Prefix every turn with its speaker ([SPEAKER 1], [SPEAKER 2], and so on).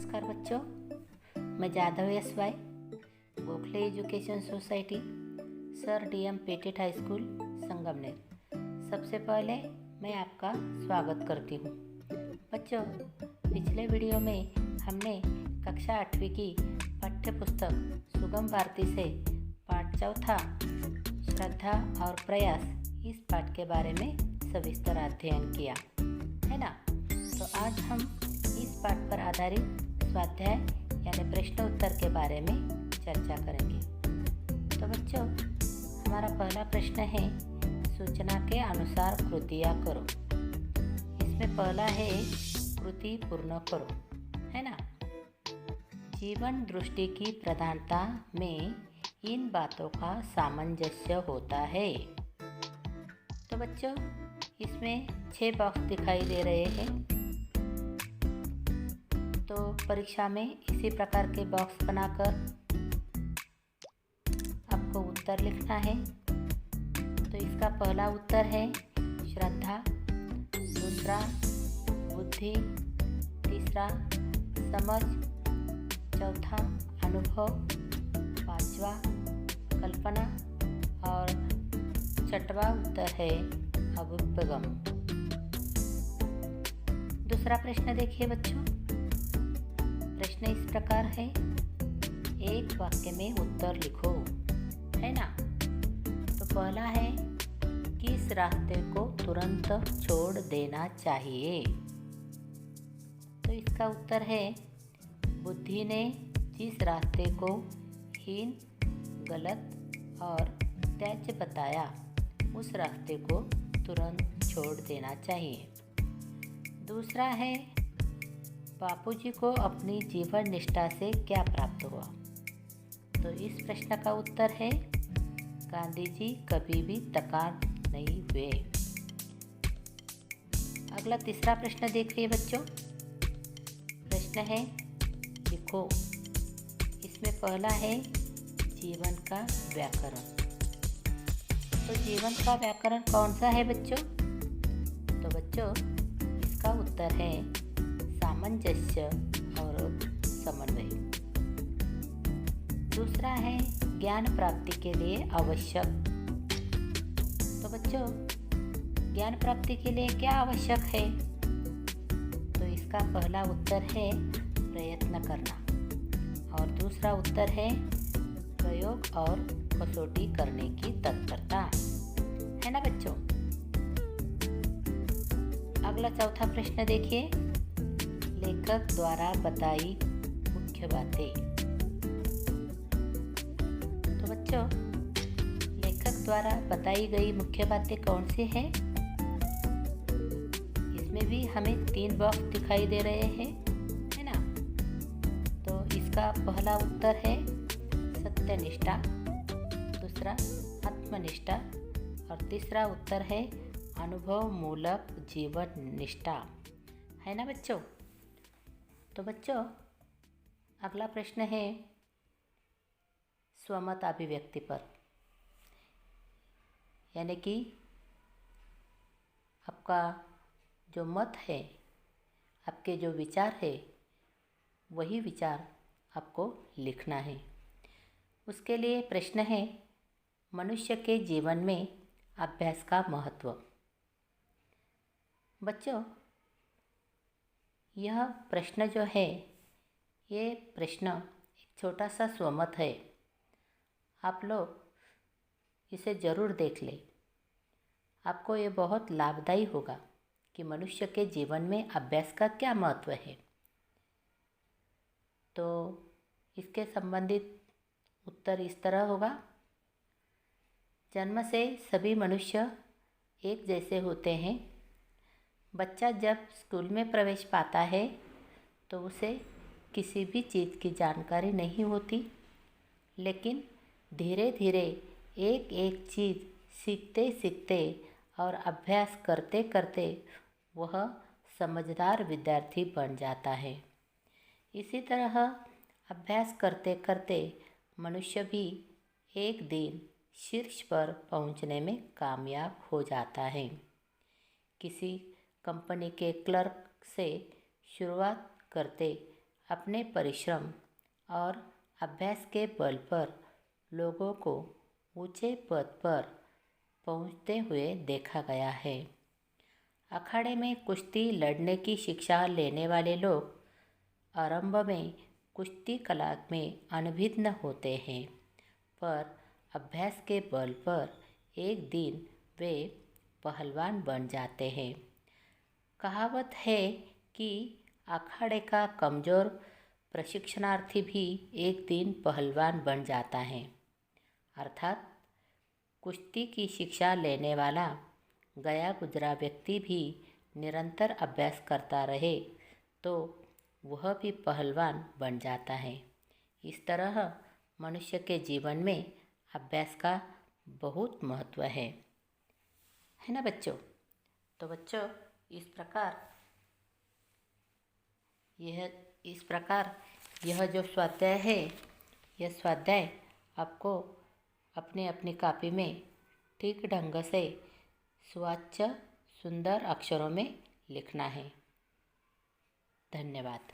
[SPEAKER 1] नमस्कार बच्चों, मैं Jadhav S Y Gokhale education society sir DM Petit high school Sangamner. सबसे पहले मैं आपका स्वागत करती हूँ। बच्चों, पिछले वीडियो में हमने कक्षा 8वीं की पाठ्य पुस्तक सुगम भारती से पाठ चौथा श्रद्धा और प्रयास इस पाठ के बारे में सविस्तर अध्ययन किया है ना। तो आज हम इस पाठ पर आधारित स्वाध्याय यानी प्रश्न उत्तर के बारे में चर्चा करेंगे। तो बच्चों, हमारा पहला प्रश्न है, सूचना के अनुसार कृतियाँ करो। इसमें पहला है कृति पूर्ण करो, है ना। जीवन दृष्टि की प्रधानता में इन बातों का सामंजस्य होता है। तो बच्चों, इसमें 6 बॉक्स दिखाई दे रहे हैं। तो परीक्षा में इसी प्रकार के बॉक्स बनाकर आपको उत्तर लिखना है। तो इसका पहला उत्तर है श्रद्धा, दूसरा बुद्धि, तीसरा समझ, चौथा अनुभव, पांचवा कल्पना और छठवां उत्तर है अभ्युपगम। दूसरा प्रश्न देखिए बच्चों। प्रश्न इस प्रकार है, एक वाक्य में उत्तर लिखो, है ना। तो पहला है, किस रास्ते को तुरंत छोड़ देना चाहिए। तो इसका उत्तर है, बुद्धि ने जिस रास्ते को हीन, गलत और त्याज्य बताया उस रास्ते को तुरंत छोड़ देना चाहिए। दूसरा है, बापूजी को अपनी जीवन निष्ठा से क्या प्राप्त हुआ। तो इस प्रश्न का उत्तर है, गांधी जी कभी भी तकार नहीं हुए। अगला तीसरा प्रश्न देखिए बच्चों। प्रश्न है, लिखो। इसमें पहला है जीवन का व्याकरण। तो जीवन का व्याकरण कौन सा है बच्चों। तो बच्चों, इसका उत्तर है सामंजस्य और समन्वय। दूसरा है ज्ञान प्राप्ति के लिए आवश्यक। तो बच्चों, ज्ञान प्राप्ति के लिए क्या आवश्यक है। तो इसका पहला उत्तर है प्रयत्न करना और दूसरा उत्तर है प्रयोग और कसौटी करने की तत्परता, है ना बच्चों। अगला चौथा प्रश्न देखिए, लेखक द्वारा बताई मुख्य बातें। तो बच्चों, लेखक द्वारा बताई गई मुख्य बातें कौन सी हैं। इसमें भी हमें 3 बॉक्स दिखाई दे रहे हैं, है ना। तो इसका पहला उत्तर है सत्यनिष्ठा, दूसरा आत्मनिष्ठा और तीसरा उत्तर है अनुभव मूलक जीवन निष्ठा, है ना बच्चों। तो बच्चों, अगला प्रश्न है स्वमत अभिव्यक्ति पर, यानी कि आपका जो मत है, आपके जो विचार है, वही विचार आपको लिखना है। उसके लिए प्रश्न है, मनुष्य के जीवन में अभ्यास का महत्व। बच्चों, यह प्रश्न जो है, ये प्रश्न एक छोटा सा स्वमत है। आप लोग इसे ज़रूर देख लें। आपको ये बहुत लाभदायी होगा कि मनुष्य के जीवन में अभ्यास का क्या महत्व है। तो इसके संबंधित उत्तर इस तरह होगा, जन्म से सभी मनुष्य एक जैसे होते हैं। बच्चा जब स्कूल में प्रवेश पाता है तो उसे किसी भी चीज़ की जानकारी नहीं होती, लेकिन धीरे धीरे एक एक चीज़ सीखते सीखते और अभ्यास करते करते वह समझदार विद्यार्थी बन जाता है। इसी तरह अभ्यास करते करते मनुष्य भी एक दिन शीर्ष पर पहुंचने में कामयाब हो जाता है। किसी कंपनी के क्लर्क से शुरुआत करते अपने परिश्रम और अभ्यास के बल पर लोगों को ऊंचे पद पर पहुंचते हुए देखा गया है। अखाड़े में कुश्ती लड़ने की शिक्षा लेने वाले लोग आरंभ में कुश्ती कला में अनभिज्ञ होते हैं, पर अभ्यास के बल पर एक दिन वे पहलवान बन जाते हैं। कहावत है कि अखाड़े का कमज़ोर प्रशिक्षणार्थी भी एक दिन पहलवान बन जाता है। अर्थात कुश्ती की शिक्षा लेने वाला गया गुजरा व्यक्ति भी निरंतर अभ्यास करता रहे तो वह भी पहलवान बन जाता है। इस तरह मनुष्य के जीवन में अभ्यास का बहुत महत्व है ना बच्चों? तो बच्चों इस प्रकार यह जो स्वाध्याय है, यह स्वाध्याय आपको अपने अपनी कॉपी में ठीक ढंग से स्वच्छ सुंदर अक्षरों में लिखना है। धन्यवाद।